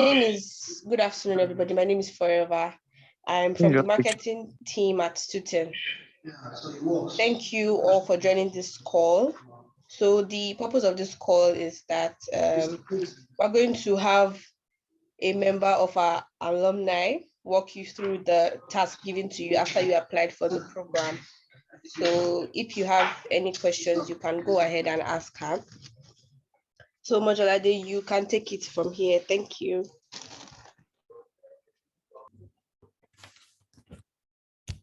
Good afternoon, everybody. My name is Forever. I'm from the marketing team at Stuten. Thank you all for joining this call. So the purpose of this call is that we're going to have a member of our alumni walk you through the task given to you after you applied for the program. So if you have any questions, you can go ahead and ask her. So Mojolade, you can take it from here. Thank you.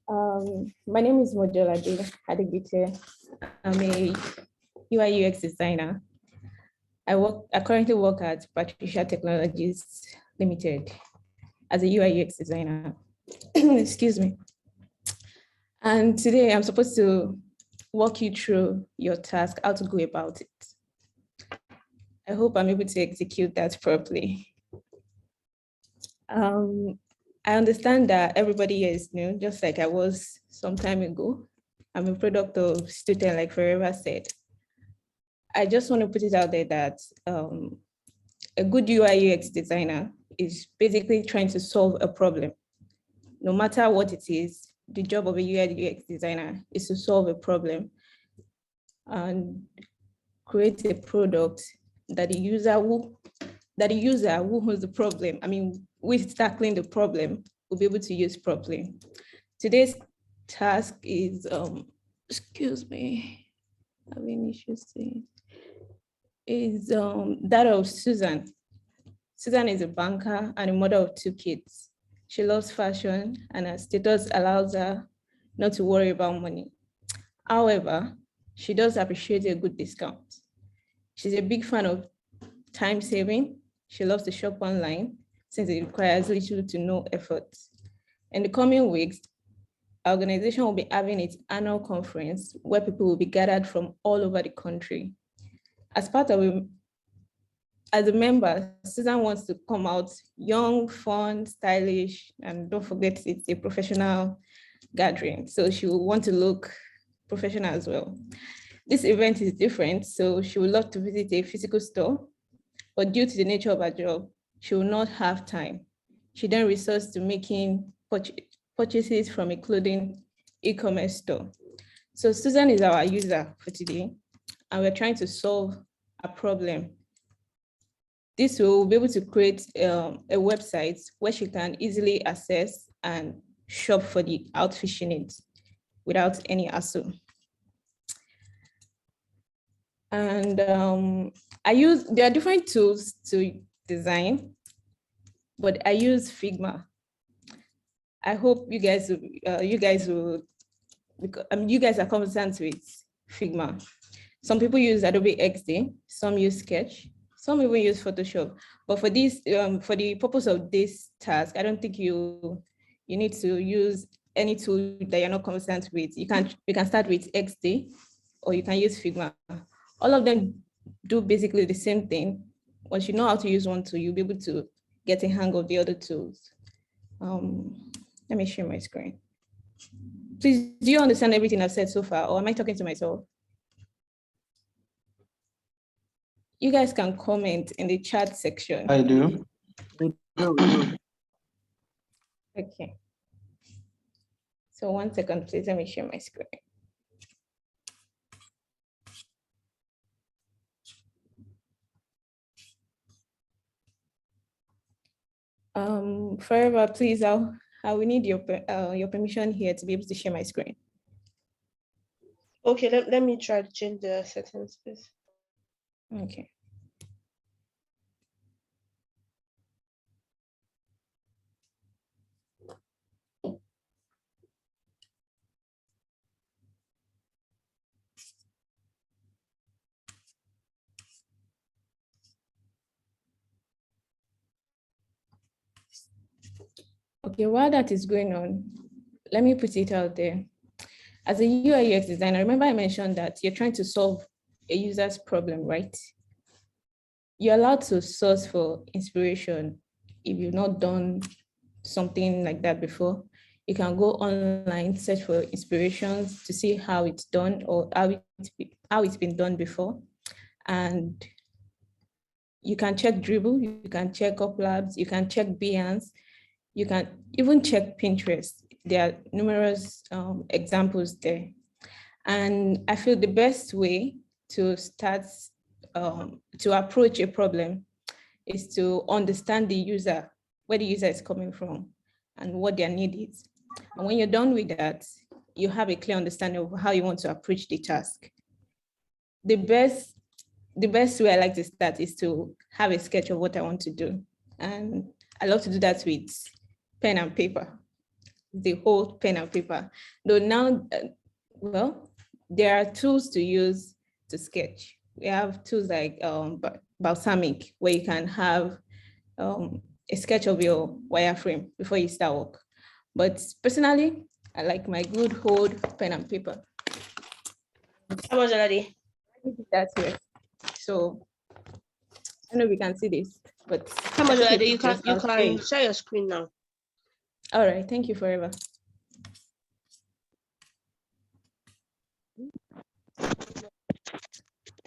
My name is Mojolade Adegbite. I'm a UI UX designer. I currently work at Patricia Technologies Limited as a UI UX designer. Excuse me. And today I'm supposed to walk you through your task, how to go about it. I hope I'm able to execute that properly. I understand that everybody here is new, just like I was some time ago. I'm a product of Stuten, like Forever said. I just want to put it out there that a good UI UX designer is basically trying to solve a problem. No matter what it is, the job of a UI UX designer is to solve a problem and create a product that the user who has the problem, who is tackling the problem, will be able to use properly. Today's task is, excuse me, having issues saying, is that of Susan. Susan is a banker and a mother of 2 kids. She loves fashion and her status allows her not to worry about money. However, she does appreciate a good discount. She's a big fan of time saving. She loves to shop online since it requires little to no effort. In the coming weeks, our organization will be having its annual conference where people will be gathered from all over the country. As a member, Susan wants to come out young, fun, stylish, and don't forget it's a professional gathering. So she will want to look professional as well. This event is different, so she would love to visit a physical store, but due to the nature of her job, she will not have time. She then resorts to making purchases from a clothing e-commerce store. So Susan is our user for today, and we're trying to solve a problem. This will be able to create a website where she can easily access and shop for the outfit she needs without any hassle. And there are different tools to design, but I use Figma. I hope you guys are competent with Figma. Some people use Adobe XD, some use Sketch, some even use Photoshop. But for this, for the purpose of this task, I don't think you need to use any tool that you're not competent with. You can start with XD, or you can use Figma. All of them do basically the same thing. Once you know how to use one tool, you'll be able to get a hang of the other tools. Let me share my screen. Please, do you understand everything I've said so far, or am I talking to myself? You guys can comment in the chat section. I do. Okay. So 1 second, please, let me share my screen. Forever, please, I will need your permission here to be able to share my screen. Okay, let me try to change the settings, please. Okay. Okay, while that is going on, let me put it out there. As a UI UX designer, remember I mentioned that you're trying to solve a user's problem, right? You're allowed to source for inspiration. If you've not done something like that before, you can go online, search for inspirations to see how it's done or how it's been done before. And You can check Dribble, you can check UpLabs, you can check Behance, you can even check Pinterest. There are numerous examples there. And I feel the best way to start, to approach a problem is to understand the user, where the user is coming from and what their need is. And when you're done with that, you have a clear understanding of how you want to approach the task. The best way I like to start is to have a sketch of what I want to do. And I love to do that with pen and paper, the whole pen and paper. Though now, well, there are tools to use to sketch. We have tools like Balsamic, where you can have a sketch of your wireframe before you start work. But personally, I like my good old pen and paper. How much already? That's it. So I know we can see this, but how much already? You can share your screen now. All right, thank you forever.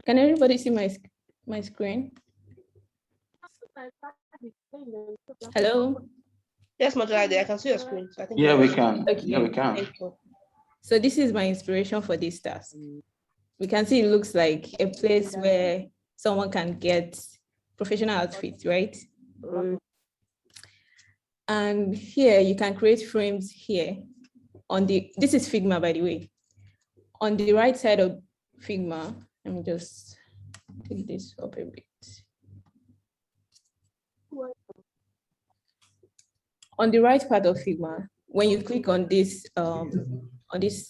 Can everybody see my screen? Hello? Yes, Madalade, I can see your screen. So I think yeah, we can. Okay. Yeah, we can. Thank you. So this is my inspiration for this task. We can see it looks like a place where someone can get professional outfits, right? And here you can create frames here this is Figma, by the way. On the right side of Figma, let me just take this up a bit. On the right part of Figma, when you click on this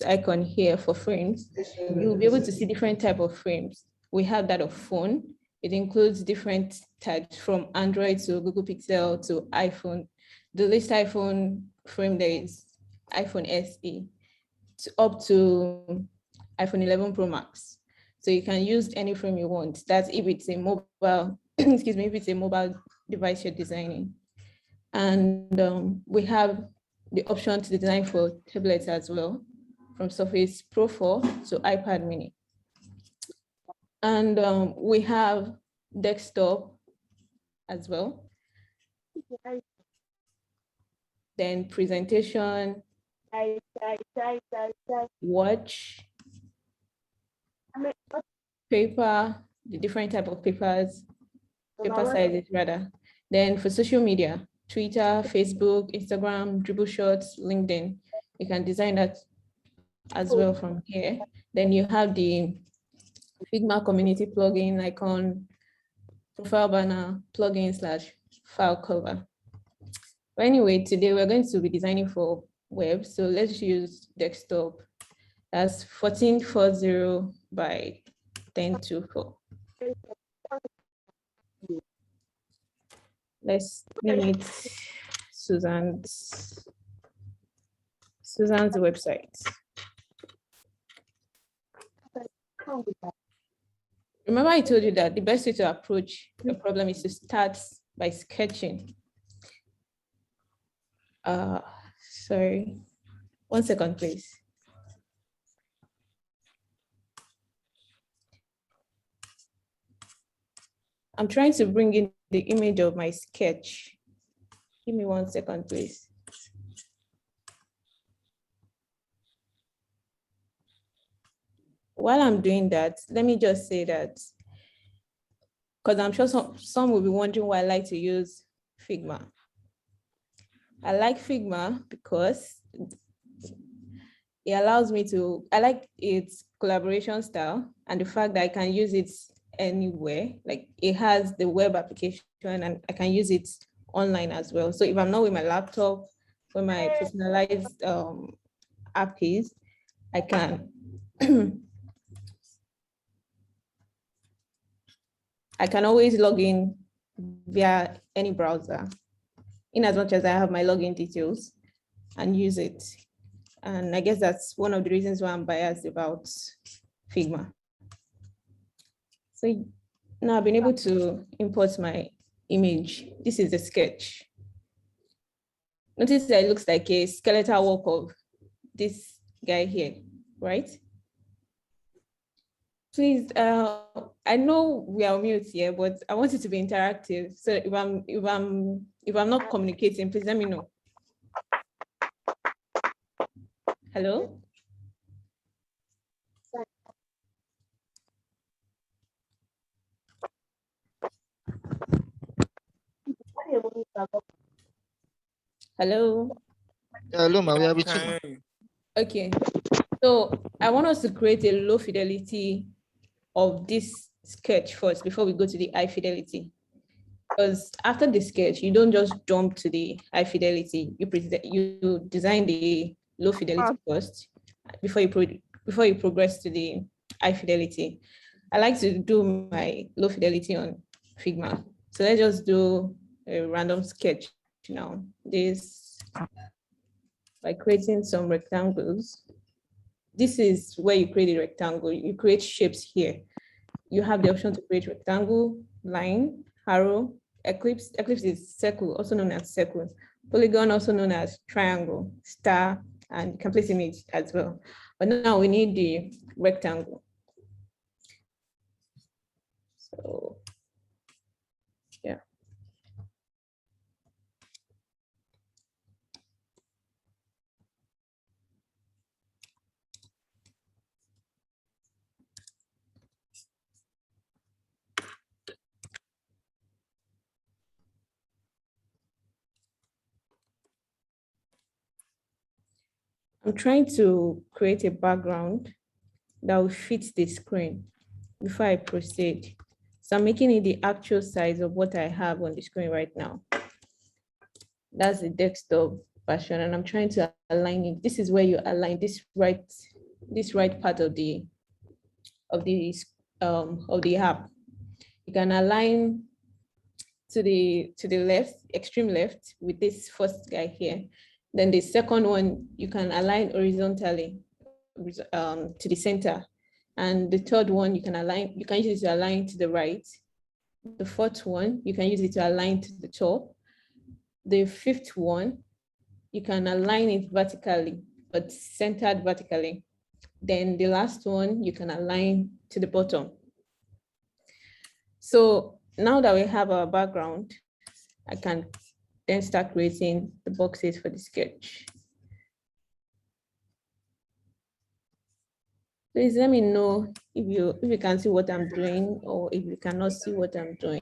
icon here for frames, you'll be able to see different type of frames. We have that of phone. It includes different types from Android to Google Pixel to iPhone. The latest iPhone frame there is iPhone SE up to iPhone 11 Pro Max. So you can use any frame you want. That's if it's a mobile, excuse me, if it's a mobile device you're designing. And we have the option to design for tablets as well, from Surface Pro 4 to iPad mini. And we have desktop as well. Then presentation, watch, paper, the different type of paper sizes rather. Then for social media, Twitter, Facebook, Instagram, Dribble Shots, LinkedIn, you can design that as well from here. Then you have the Figma community plugin icon, profile banner, plugin / file cover. But anyway, today we're going to be designing for web. So let's use desktop. That's 1440 by 1024. Let's name it Susan's website. Remember I told you that the best way to approach a problem is to start by sketching. Sorry, 1 second, please. I'm trying to bring in the image of my sketch. Give me 1 second, please. While I'm doing that, let me just say that, because I'm sure some will be wondering why I like to use Figma. I like Figma because it allows me to, I like its collaboration style and the fact that I can use it anywhere. Like it has the web application and I can use it online as well. So if I'm not with my laptop, where my personalized app is, I can I can always log in via any browser, in as much as I have my login details, and use it. And I guess that's one of the reasons why I'm biased about Figma. So now I've been able to import my image. This is the sketch. Notice that it looks like a skeletal work of this guy here, right? Please, I know we are on mute here, but I want it to be interactive. So if I'm not communicating, please let me know. Hello? Hello? Hello, ma. We are with you, ma. Okay. So I want us to create a low fidelity of this sketch first before we go to the high fidelity. Because after the sketch, you don't just jump to the high fidelity. You design the low fidelity first before you progress to the high fidelity. I like to do my low fidelity on Figma. So let's just do a random sketch now. This by creating some rectangles. This is where you create a rectangle. You create shapes here. You have the option to create rectangle, line, arrow, ellipse. Ellipse is circle, also known as circle. Polygon, also known as triangle, star, and you can place image as well. But now we need the rectangle. So, yeah. I'm trying to create a background that will fit the screen before I proceed. So I'm making it the actual size of what I have on the screen right now. That's the desktop version, and I'm trying to align it. This is where you align this right part of the app. You can align to the left, extreme left, with this first guy here. Then the second one, you can align horizontally to the center. And the third one, you can use it to align to the right. The fourth one, you can use it to align to the top. The fifth one, you can align it vertically, but centered vertically. Then the last one, you can align to the bottom. So now that we have our background, I can then start creating the boxes for the sketch. Please let me know if you can see what I'm doing, or if you cannot see what I'm doing.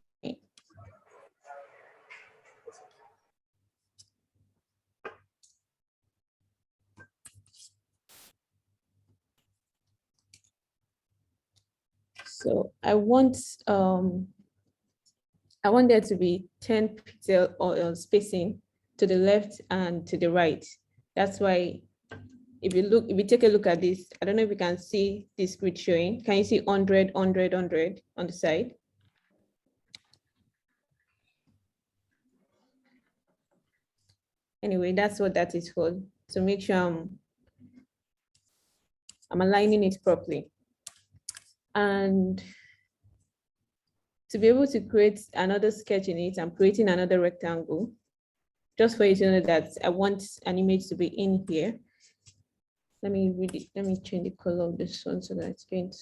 So I want there to be 10 pixel or spacing to the left and to the right. That's why if you take a look at this, I don't know if you can see this grid showing. Can you see 100, 100, 100 on the side? Anyway, that's what that is for. So make sure I'm aligning it properly. And to be able to create another sketch in it, I'm creating another rectangle, just for you to know that I want an image to be in here. Let me read it. Let me change the color of this one so that it's going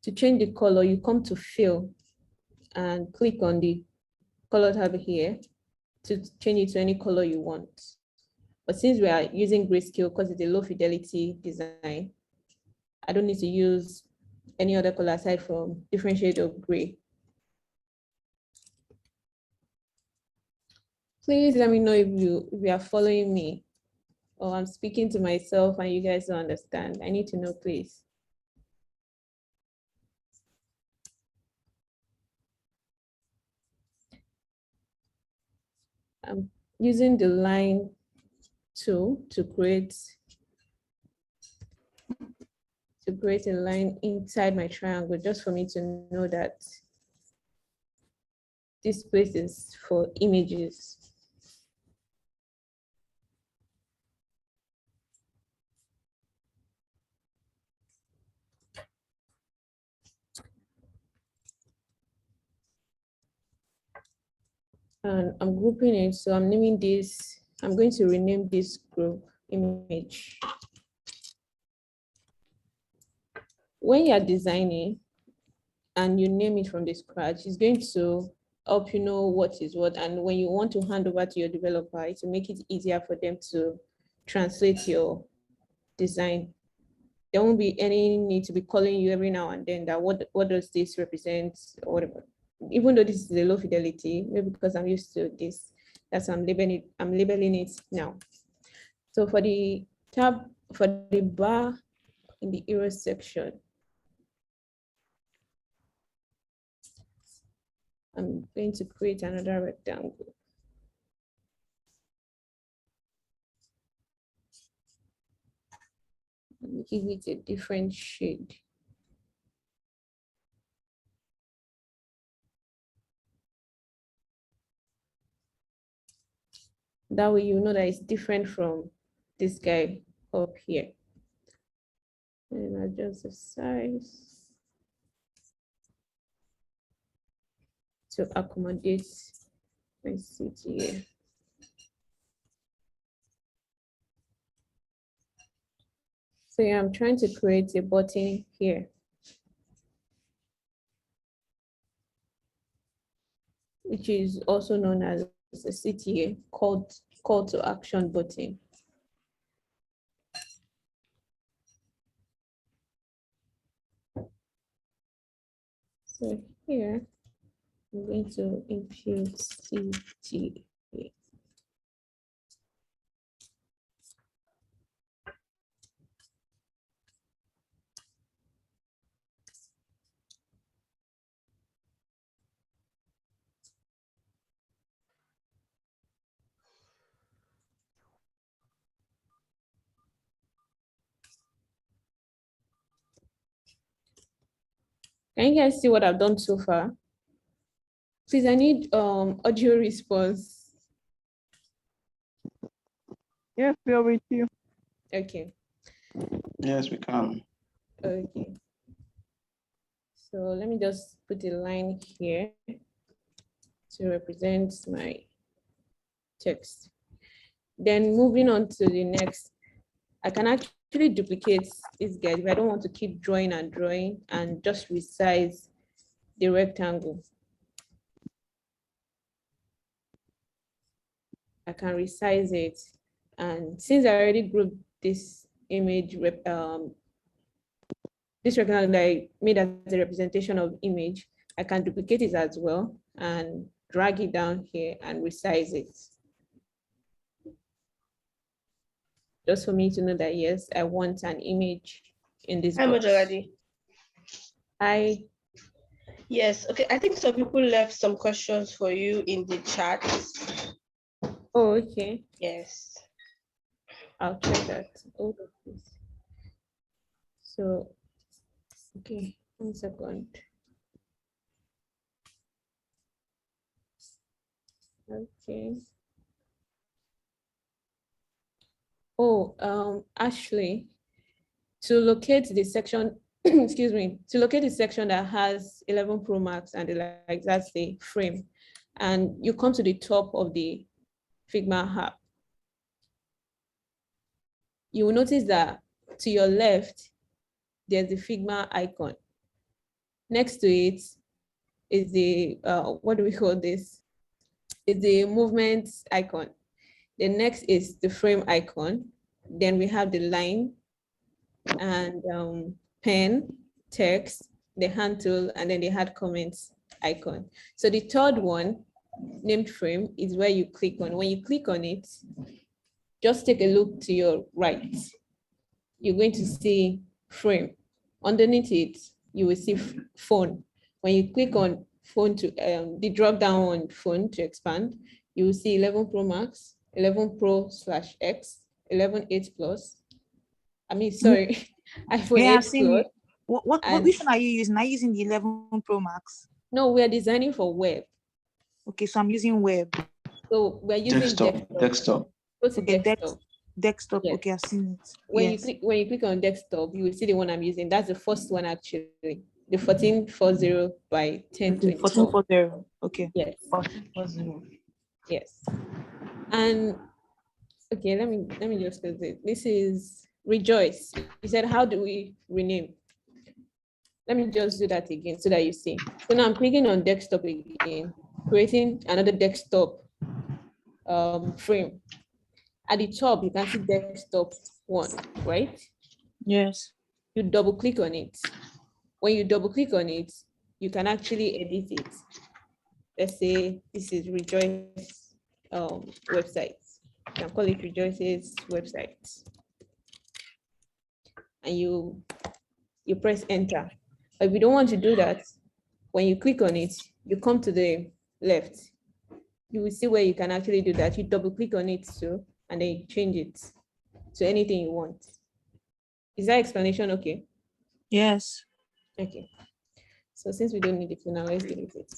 to change the color, you come to fill and click on the color tab here to change it to any color you want. But since we are using grayscale because it's a low fidelity design, I don't need to use any other color aside from different shade of gray. Please let me know if you are following me, or I'm speaking to myself and you guys don't understand. I need to know, please. I'm using the line tool to create a line inside my triangle, just for me to know that this place is for images. And I'm grouping it, so I'm naming this, I'm going to rename this group image. When you're designing and you name it from the scratch, it's going to help you know what is what. And when you want to hand over to your developer, to make it easier for them to translate your design. There won't be any need to be calling you every now and then that what does this represent or whatever. Even though this is a low fidelity, maybe because I'm used to this, that's I'm labeling it now. So for the tab, for the bar in the arrow section, I'm going to create another rectangle. And give it a different shade. That way you know that it's different from this guy up here. And adjust the size to accommodate my CTA. So yeah, I'm trying to create a button here, which is also known as a CTA, call to action button. So here, I'm going to impute CTA. Can you guys see what I've done so far? Please, I need audio response. Yes, we are with you. Okay. Yes, we can. Okay. So let me just put a line here to represent my text. Then moving on to the next, I can actually duplicate this guy if I don't want to keep drawing and just resize the rectangle. I can resize it. And since I already grouped this image, this rectangle that I made as a representation of image, I can duplicate it as well and drag it down here and resize it. Just for me to know that, yes, I want an image in this Hi, box. Majoradi. Yes, okay. I think some people left some questions for you in the chat. Oh, okay. Yes. I'll check that. Hold on, please. So, okay, 1 second. Okay. Oh, Ashley, to locate the section, excuse me, to locate the section that has 11 Pro Max and like that's the frame, and you come to the top of the Figma app, you will notice that to your left, there's the Figma icon. Next to it is the, what do we call this? It's the movement icon. The next is the frame icon. Then we have the line and pen, text, the hand tool, and then the add comments icon. So the third one, named frame, is where you click on. When you click on it, just take a look to your right. You're going to see frame. Underneath it, you will see phone. When you click on phone to the drop down on phone to expand, you will see 11 Pro Max, 11 Pro/X, 11 8 Plus. I mean, sorry, iPhone Yeah, 8 I've seen Plus. it. What which one are you using? Are you using the 11 Pro Max? No, we are designing for web. Okay, so I'm using web. So we're using Desktop. Go to Okay, desktop. desktop. Yes. Okay, I've seen it. When Yes. you click on desktop, you will see the one I'm using. That's the first one actually. The 1440 by 1024. 1440. Okay. Yes. 1440. Yes. And Okay, let me just close it. This is Rejoice. You said, how do we rename? Let me just do that again so that you see. So now I'm clicking on desktop again, creating another desktop frame. At the top, you can see desktop 1, right? Yes. You double click on it. When you double click on it, you can actually edit it. Let's say this is Rejoice website. You can call it Rejoice's website. And you press enter. But if you don't want to do that, when you click on it, you come to the left. You will see where you can actually do that. You double click on it too, and then you change it to anything you want. Is that explanation okay? Yes. Okay. So since we don't need it for now, let's delete it.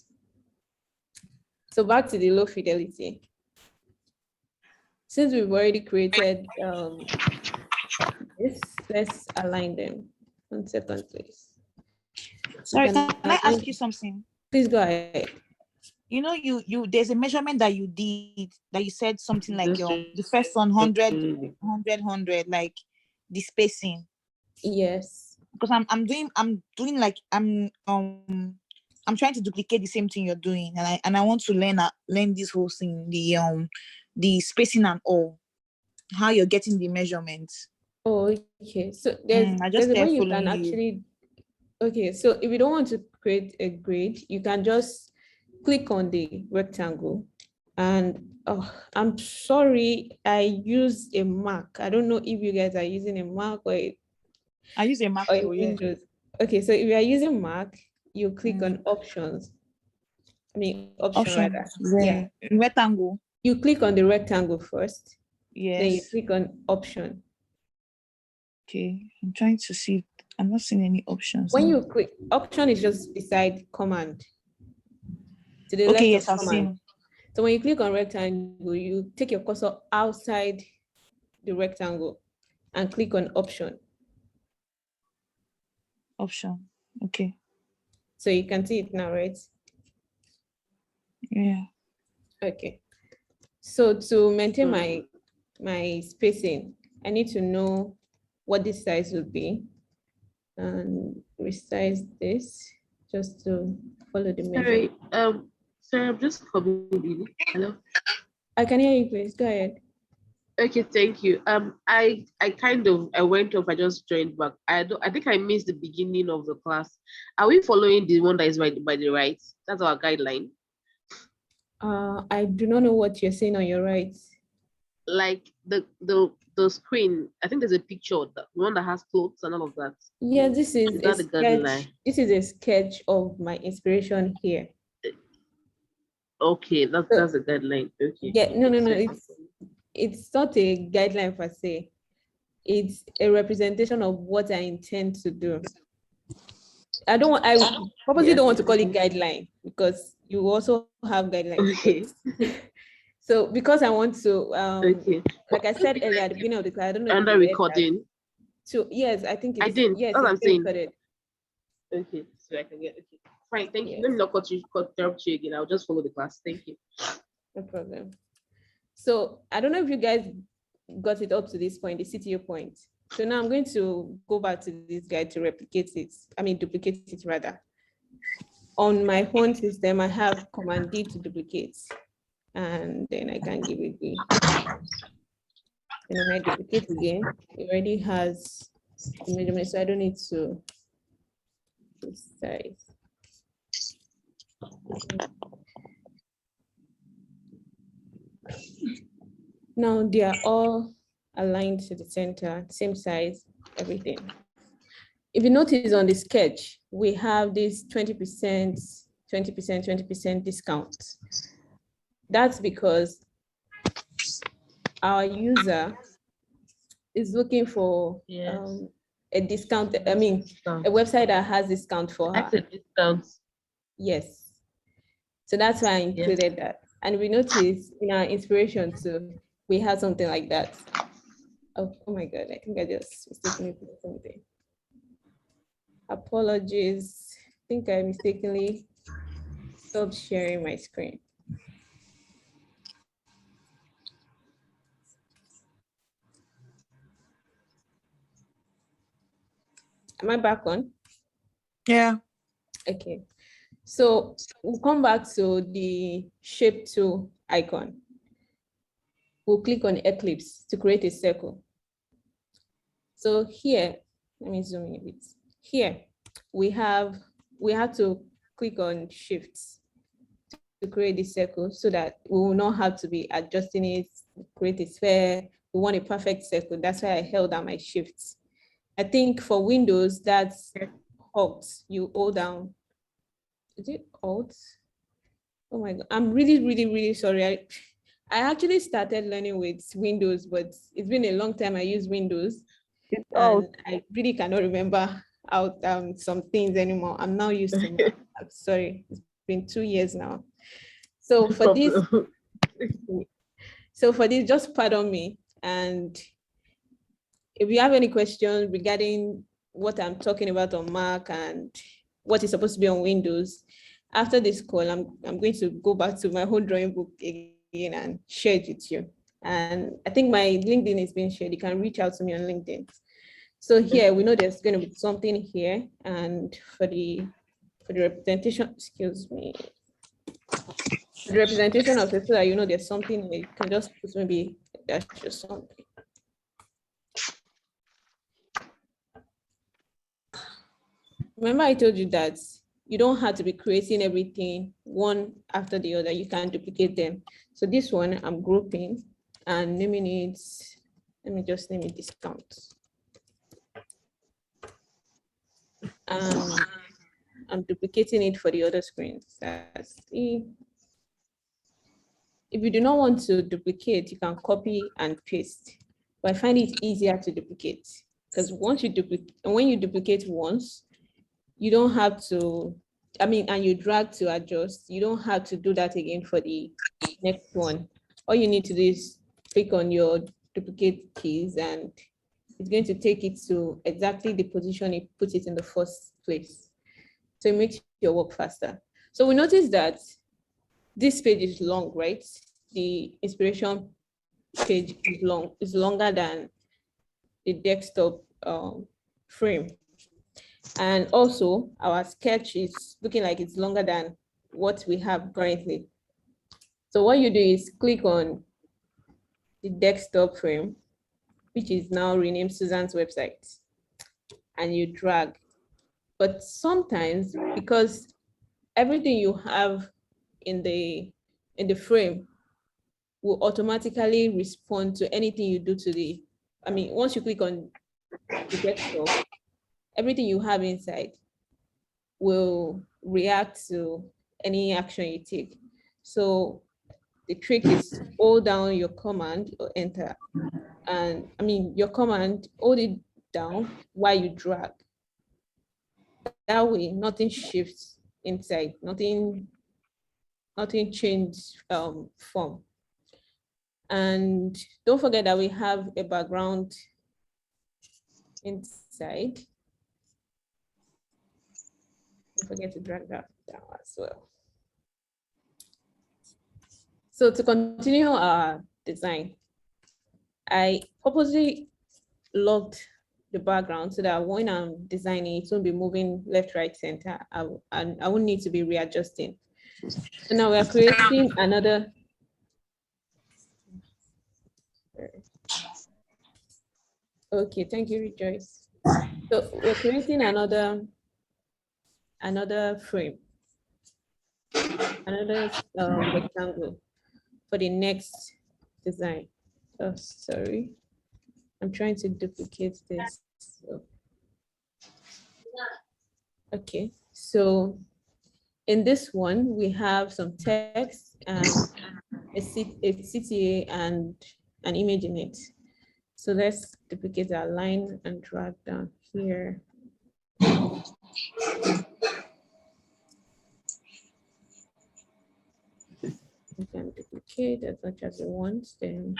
So back to the low fidelity. Since we've already created this, let's align them. 1 second, please. Sorry, You can I align- ask you something? Please go ahead. You know, there's a measurement that you did that you said something like the first one 100, like the spacing. Yes. Because I'm doing like I'm trying to duplicate the same thing you're doing, and I want to learn this whole thing, the spacing and all, how you're getting the measurements. Oh, okay. So there's I just a way kept you can following you. actually. Okay, so if you don't want to create a grid, you can just click on the rectangle. And I'm sorry, I use a Mac. I don't know if you guys are using a Mac or I use a Mac a Pro, yeah. Windows. Okay, so if you are using Mac, you click on options. I mean, option rather. Yeah. Rectangle. You click on the rectangle first. Yes. Then you click on option. Okay, I'm trying to see. I'm not seeing any options. When you click, option is just beside command. To the Okay, left yes, of I've command. seen. So when you click on rectangle, you take your cursor outside the rectangle and click on option. Option. Okay. So you can see it now, right? Yeah. Okay. So to maintain my spacing, I need to know what this size would be and resize this just to follow the measure. Sorry, I'm just coming in. Hello. I can hear you, please. Go ahead. Okay, thank you. I went off. I just joined back. I think I missed the beginning of the class. Are we following the one that is by the right? That's our guideline. I do not know what you're saying on your right. Like the screen. I think there's a picture, the one that has clothes and all of that. Yeah, this is a that the sketch. guideline? This is a sketch of my inspiration here. Okay, that's a guideline. Okay. Yeah, no. It's not a guideline per se. It's a representation of what I intend to do. I purposely don't want to call it guideline because you also have guidelines. Okay. So because I want to, Okay. like I said earlier at the beginning of the class, I don't know if Under you heard that. recording. So yes, I think I it's didn't. yes, That's what it's I'm being saying. recorded. Okay, so I can get okay. Fine, thank you. Yes. Let me not interrupt you again. I'll just follow the class. Thank you. No problem. So I don't know if you guys got it up to this point, the CTO point. So now I'm going to go back to this guide to duplicate it rather. On my own system, I have Command D to duplicate, and then I can give it the. And when I duplicate again, it already has the measurement, so I don't need to resize. Now they are all aligned to the center, same size, everything. If you notice on the sketch, we have this 20%, 20%, 20% discount. That's because our user is looking for a discount. I mean, a website that has discount for her. That's a discount. Yes. So that's why I included that. And we noticed in our inspiration too, we had something like that. Oh my God, I think I just mistakenly put something. Apologies. I think I mistakenly stopped sharing my screen. Am I back on? Yeah. Okay. So we'll come back to the shape tool icon. We'll click on ellipse to create a circle. So here, let me zoom in a bit. Here, we have to click on shifts to create the circle so that we will not have to be adjusting it, create a sphere. We want a perfect circle. That's why I held down my shifts. I think for Windows, that's Alt. You hold down. Is it Alt? Oh my God. I'm really, really, really sorry. I actually started learning with Windows, but it's been a long time I use Windows. And I really cannot remember out some things anymore. I'm now used to Mac. I'm sorry. It's been 2 years now. So for this, just pardon me. And if you have any questions regarding what I'm talking about on Mac and what is supposed to be on Windows, after this call, I'm going to go back to my whole drawing book again and share it with you. And I think my LinkedIn is being shared. You can reach out to me on LinkedIn. So here we know there's going to be something here, and for the representation, excuse me, the representation of it, so that you know there's something here, you can just put maybe dash or something. Remember I told you that you don't have to be creating everything one after the other. You can duplicate them. So this one I'm grouping and naming it, let me just name it discount. I'm duplicating it for the other screens. If you do not want to duplicate, you can copy and paste. But I find it easier to duplicate because once you duplicate, and when you duplicate once, you don't have to, and you drag to adjust, you don't have to do that again for the next one. All you need to do is click on your duplicate keys and it's going to take it to exactly the position it put it in the first place. So it makes your work faster. So we notice that this page is long, right? The inspiration page is longer than the desktop frame. And also our sketch is looking like it's longer than what we have currently. So what you do is click on the desktop frame, which is now renamed Susan's website, and you drag. But sometimes, because everything you have in the frame will automatically respond to anything you do to the, once you click on the desktop, everything you have inside will react to any action you take. So the trick is hold down your command or enter. And your command, hold it down while you drag. That way, nothing shifts inside, nothing changes form. And don't forget that we have a background inside. Don't forget to drag that down as well. So to continue our design, I purposely locked the background so that when I'm designing, it won't be moving left, right, center, and I won't need to be readjusting. So now we are creating another. Okay, thank you, Rejoice. So we're creating another frame, another rectangle for the next design. Oh, sorry. I'm trying to duplicate this. So. Okay, so in this one, we have some text and a CTA and an image in it. So let's duplicate that line and drag down here. You can duplicate as much as you want, then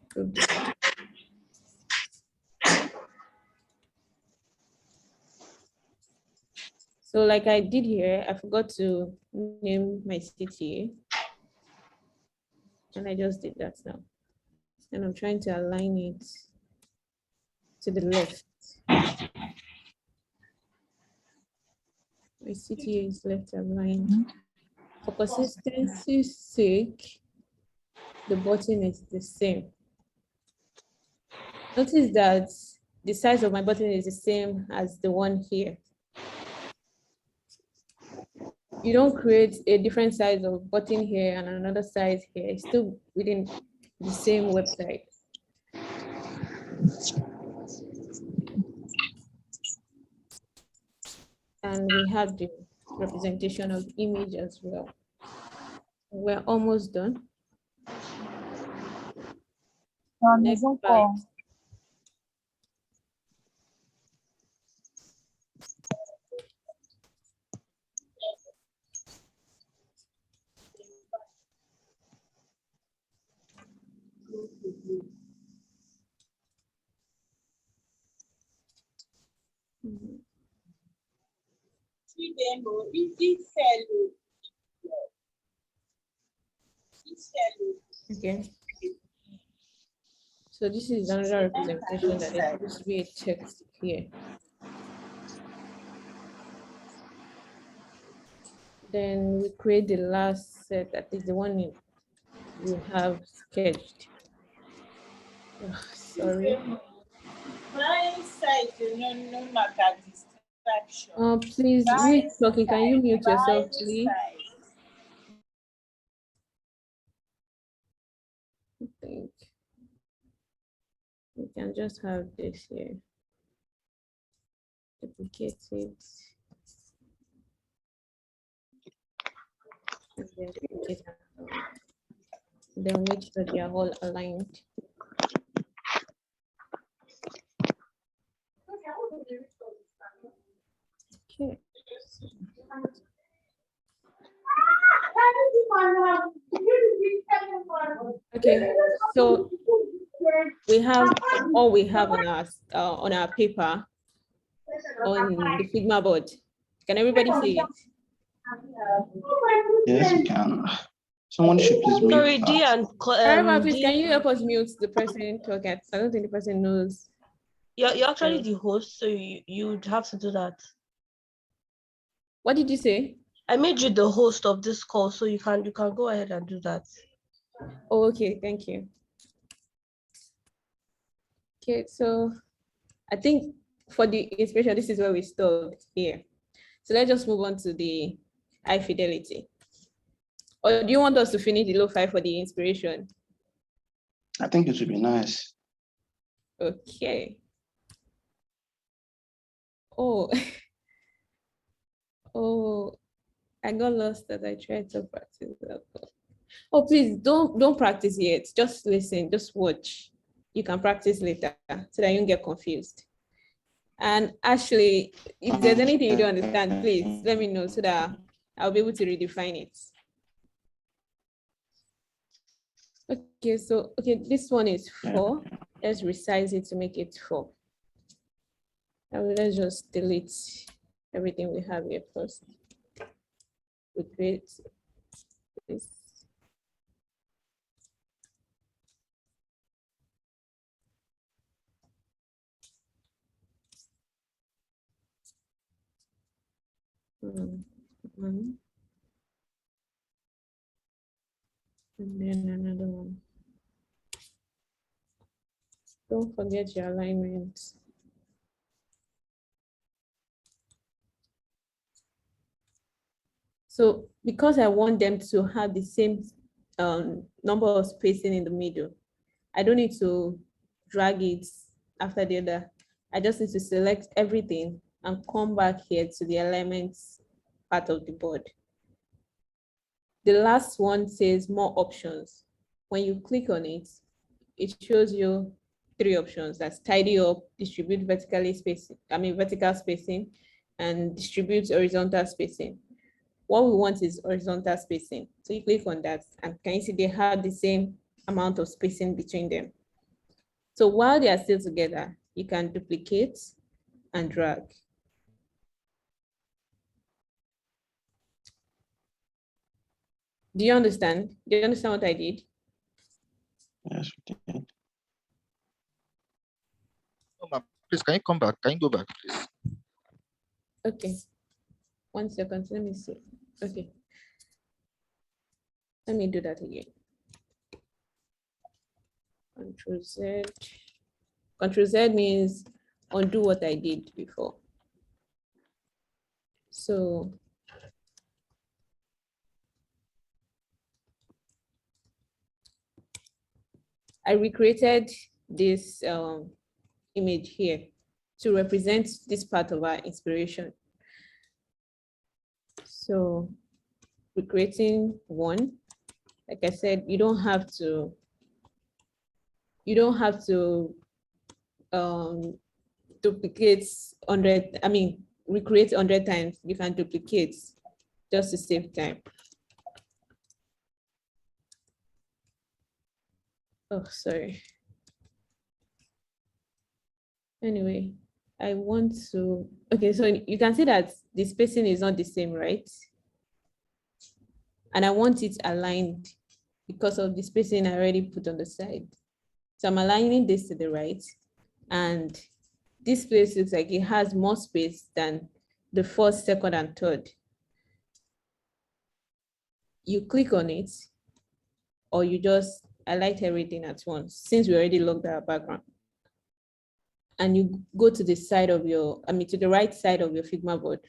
group this. So like I did here, I forgot to name my CTA. And I just did that now. And I'm trying to align it to the left. My CTA is left aligned. For consistency's sake, the button is the same. Notice that the size of my button is the same as the one here. You don't create a different size of button here and another size here. It's still within the same website. And we have the representation of image as well. We're almost done. Next slide. Okay. So this is another representation that is supposed to be a text here. Then we create the last set, that is the one we have sketched. Oh, sorry. Please, who is talking? Can you mute yourself, please? I think we can just have this here. Duplicate it. And then duplicate it. Then make sure they are all aligned. Okay. Okay, so we have all we have on our paper on the Figma board. Can everybody see it? Yes, we can. Someone should please mute Sorry, that. D and Please, can you help us mute the person talking? I don't think the person knows. you're actually the host, so you'd have to do that. What did you say? I made you the host of this call, so you can go ahead and do that. Oh, okay, thank you. Okay, so I think for the inspiration, this is where we stopped here. So let's just move on to the high fidelity. Or do you want us to finish the lo-fi for the inspiration? I think it would be nice. Okay. Oh, oh, I got lost as I tried to practice that. Oh, please don't practice yet. Just listen, just watch. You can practice later so that you don't get confused. And actually, if there's anything you don't understand, please let me know so that I'll be able to redefine it. Okay, so this one is 4. Let's resize it to make it 4. And let's just delete everything we have here first. We create this. And then another one. Don't forget your alignment. So because I want them to have the same number of spacing in the middle, I don't need to drag it after the other. I just need to select everything and come back here to the elements part of the board. The last one says more options. When you click on it, it shows you 3 options. That's tidy up, distribute vertical spacing, and distribute horizontal spacing. What we want is horizontal spacing. So you click on that, and can you see they have the same amount of spacing between them? So while they are still together, you can duplicate and drag. Do you understand? Do you understand what I did? Yes, we did. No, ma'am. Please, can you come back? Can you go back, please? Okay. 1 second. Let me see. Okay. Let me do that again. Control Z. Control Z means undo what I did before. So I recreated this image here to represent this part of our inspiration. So recreating one, like I said, you don't have to duplicate 100, recreate 100 times. You can duplicate just to save time. Oh, sorry. Anyway, I want to, okay, so you can see that the spacing is not the same, right? And I want it aligned because of the spacing I already put on the side. So I'm aligning this to the right, and this place looks like it has more space than the first, second, and third. You click on it, or you just highlight everything at once, since we already logged our background. And you go to the side of your, to the right side of your Figma board.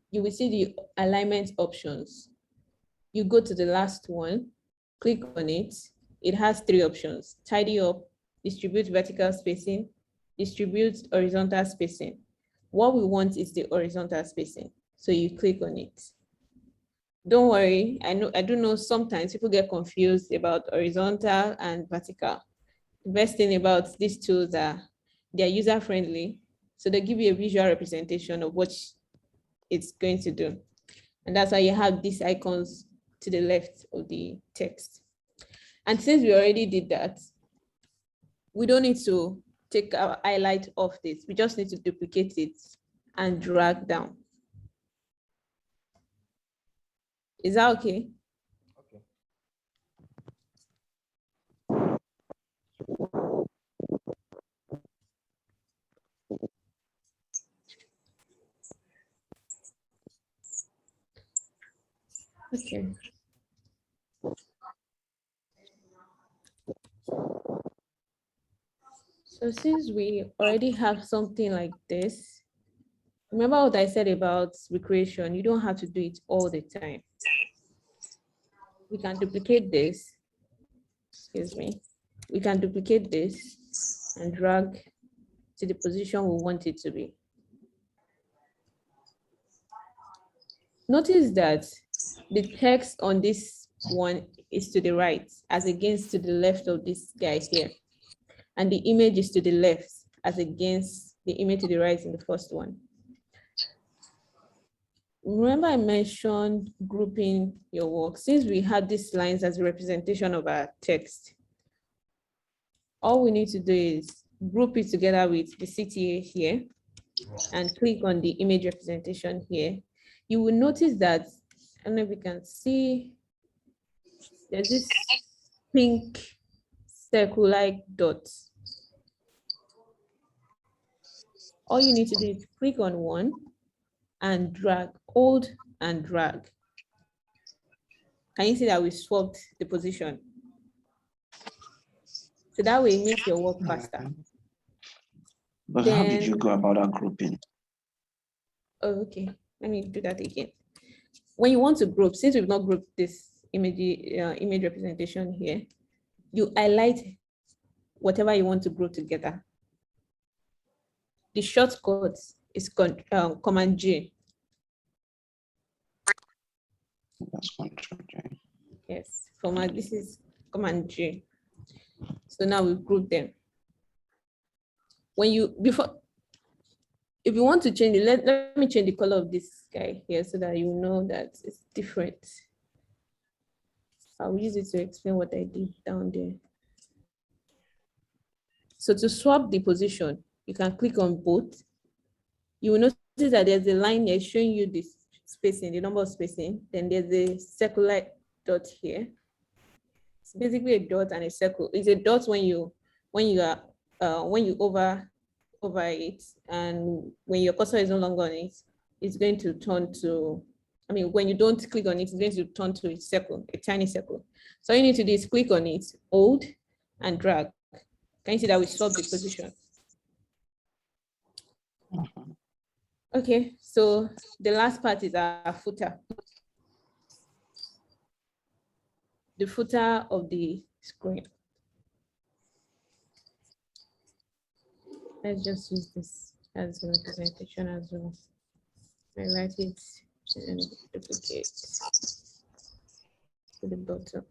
You will see the alignment options. You go to the last one, click on it. It has 3 options: tidy up, distribute vertical spacing, distribute horizontal spacing. What we want is the horizontal spacing. So you click on it. Don't worry, I do know sometimes people get confused about horizontal and vertical. The best thing about these tools are they're user-friendly. So they give you a visual representation of what it's going to do. And that's why you have these icons to the left of the text. And since we already did that, we don't need to take our highlight off this. We just need to duplicate it and drag down. Is that okay? Okay. So since we already have something like this, remember what I said about recreation, you don't have to do it all the time. We can duplicate this, excuse me. We can duplicate this and drag to the position we want it to be. Notice that the text on this one is to the right as against to the left of this guy here. And the image is to the left as against the image to the right in the first one. Remember I mentioned grouping your work. Since we had these lines as a representation of our text, all we need to do is group it together with the CTA here and click on the image representation here. You will notice that, I don't know if you can see, there's this pink circle-like dot. All you need to do is click on one and drag, hold and drag. Can you see that we swapped the position? So that way it makes your work faster. But how did you go about that grouping? Oh, okay. Let me do that again. When you want to group, since we've not grouped this image representation here, you highlight whatever you want to group together. The shortcut is Command J. That's Control J. Yes, this is Command J. So now we've grouped them. If you want to change it, let me change the color of this guy here so that you know that it's different. I'll use it to explain what I did down there. So to swap the position, you can click on both. You will notice that there's a line here showing you the spacing, the number of spacing. Then there's a circular dot here. It's basically a dot and a circle. It's a dot when you hover over it, and when your cursor is no longer on it, it's going to turn to, I mean, when you don't click on it, it's going to turn to a circle, a tiny circle. So all you need to do is click on it, hold, and drag. Can you see that we swap the position? Okay, so the last part is our footer. The footer of the screen. Let's just use this as a representation as well. I write it and duplicate to the bottom.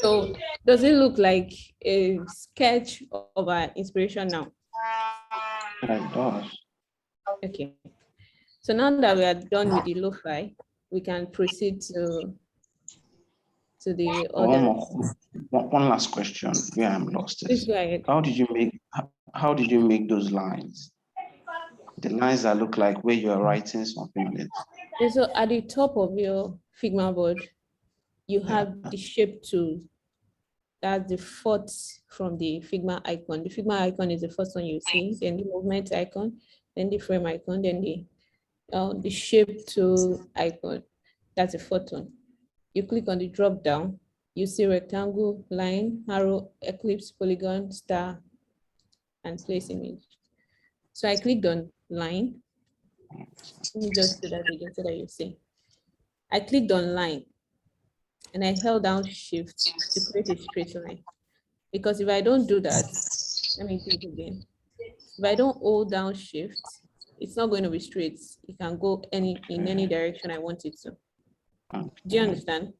So does it look like a sketch of our inspiration now? It does. Okay. So now that we are done with the lo-fi, we can proceed to the other. One last question where I'm lost Please is, go ahead. how did you make those lines? The lines that look like where you are writing something on it. And so at the top of your Figma board, you have the shape tool. That's the fourth from the Figma icon. The Figma icon is the first one you see, then the movement icon, then the frame icon, then the shape tool icon. That's the fourth one. You click on the drop down, you see rectangle, line, arrow, ellipse, polygon, star, and place image. So I clicked on line. Let me just do that again so that you see. I clicked on line and I held down shift to create a straight line. Because if I don't do that, let me do it again. If I don't hold down shift, it's not going to be straight. It can go in any direction I want it to. Do you understand?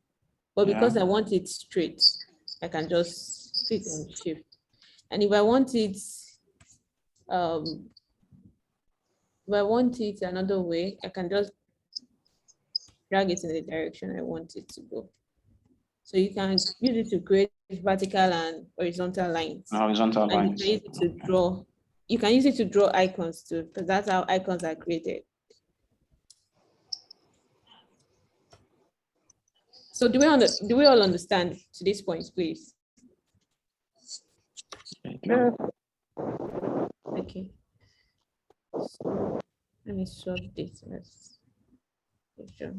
But because I want it straight, I can just click on shift. And if I want it another way, I can just drag it in the direction I want it to go. So you can use it to create vertical and horizontal lines. Horizontal lines. And you can use it to draw. You can use it to draw icons too, because that's how icons are created. So do we all understand to this point, please? Yeah. Okay. So let me swap this. Let's sure.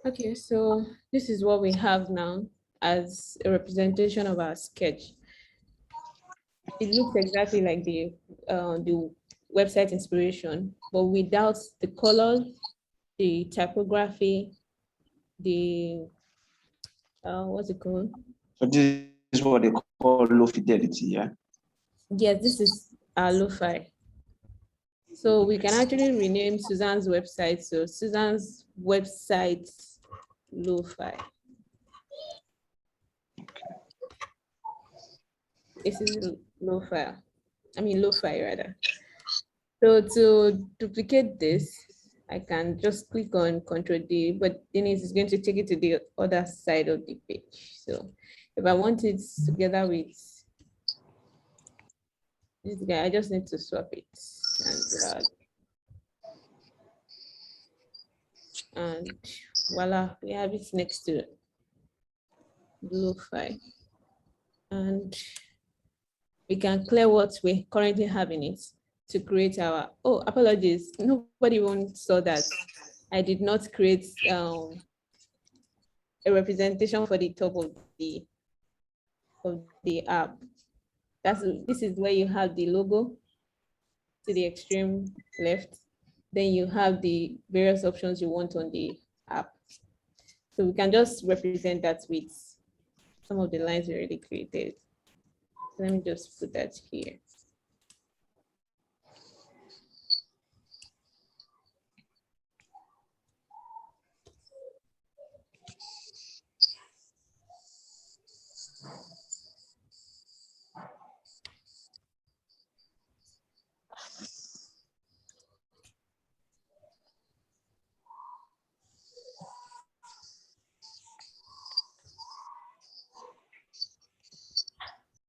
Okay, so this is what we have now as a representation of our sketch. It looks exactly like the website inspiration, but without the colors, the typography, the what's it called? So this is what they call low fidelity, yeah? Yes, this is our lo-fi. So we can actually rename Suzanne's website. So Suzanne's website lo-fi. This is lo-fi. I mean lo-fi rather. So to duplicate this, I can just click on Ctrl D, but then it's going to take it to the other side of the page. So if I want it together with this guy, I just need to swap it and drag. And voila, we have it next to lo-fi. And we can clear what we currently have in it to create our, oh, apologies. Nobody even saw that. I did not create a representation for the top of the app. This is where you have the logo to the extreme left. Then you have the various options you want on the app. So we can just represent that with some of the lines we already created. So let me just put that here.